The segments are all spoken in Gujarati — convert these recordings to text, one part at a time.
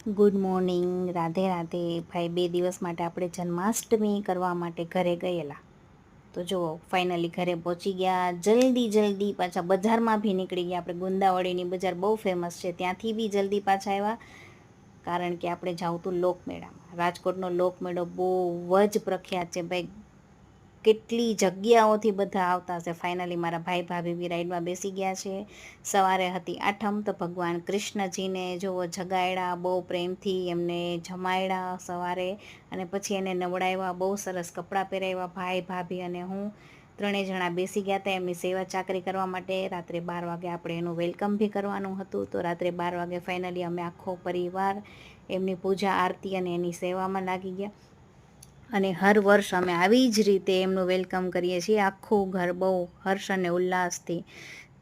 Good morning, Radhe Radhe. ભાઈ 2 દિવસ માટે આપણે જન્માષ્ટમી કરવા માટે ઘરે ગયેલા. તો જુઓ ફાઇનલી ઘરે પહોંચી ગયા. જલ્દી પાછા બજારમાં બી નીકળી ગયા. આપણે ગુંદાવળીની બજાર બહુ ફેમસ છે, ત્યાંથી બી જલ્દી પાછા આવ્યા, કારણ કે આપણે જાવું હતું લોકમેળામાં. રાજકોટનો લોકમેળો બહુ જ પ્રખ્યાત છે ભાઈ, કેટલી જગ્યાઓથી બધા આવતા હશે. ફાઇનલી મારા ભાઈ ભાભી બી રાઈડમાં બેસી ગયા છે. સવારે હતી આઠમ, તો ભગવાન કૃષ્ણજીને જુઓ જગાડ્યા, બહુ પ્રેમથી એમને જમાડ્યા સવારે, અને પછી એને નવડાવ્યા, બહુ સરસ કપડાં પહેરાવ્યા. ભાઈ ભાભી અને હું ત્રણેય જણા બેસી ગયા હતા એમની સેવા ચાકરી કરવા માટે. રાત્રે 12 વાગે આપણે એનું વેલકમ બી કરવાનું હતું, તો રાત્રે 12 વાગે ફાઇનલી અમે આખો પરિવાર એમની પૂજા આરતી અને એની સેવામાં લાગી ગયા. અને હર વર્ષ અમે આવી જ રીતે એમનું વેલકમ કરીએ છીએ. આખું ઘર બહુ હર્ષ અને ઉલ્લાસથી,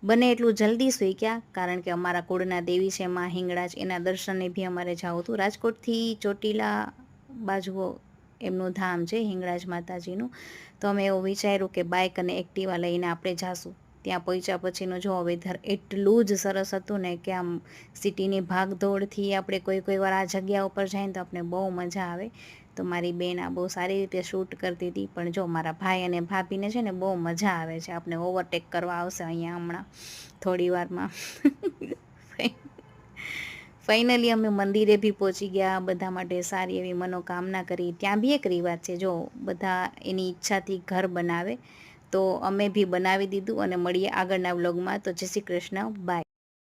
બને એટલું જલ્દી સૂઈ ગયા, કારણ કે અમારા કુળના દેવી છે માં હિંગળાજ, એના દર્શને બી અમારે જવું હતું. રાજકોટથી ચોટીલા બાજુ એમનું ધામ છે હિંગળાજ માતાજીનું. તો અમે એવું વિચાર્યું કે બાઇક અને એક્ટિવા લઈને આપણે જાશું. ત્યાં પહોંચ્યા પછીનું જો વેધર એટલું જ સરસ હતું ને કે આમ સિટીની ભાગદોડથી આપણે કોઈ વાર આ જગ્યા ઉપર જઈએ તો આપણે બહુ મજા આવે. તો મારી બેન આ બહુ સારી રીતે શૂટ કરતી હતી, પણ જો મારા ભાઈ અને ભાભીને છે ને બહુ મજા આવે છે, આપણે ઓવરટેક કરવા આવશે અહીંયા હમણાં થોડી વારમાં. ફાઇનલી અમે મંદિરે બી પહોંચી ગયા, બધા માટે સારી એવી મનોકામના કરી. ત્યાં બી એક રિવાજ છે, જો બધા એની ઈચ્છાથી ઘર બનાવે, તો અમે બી બનાવી દીધું. અને મળીએ આગળના વ્લોગમાં. તો જય શ્રી કૃષ્ણ, બાય.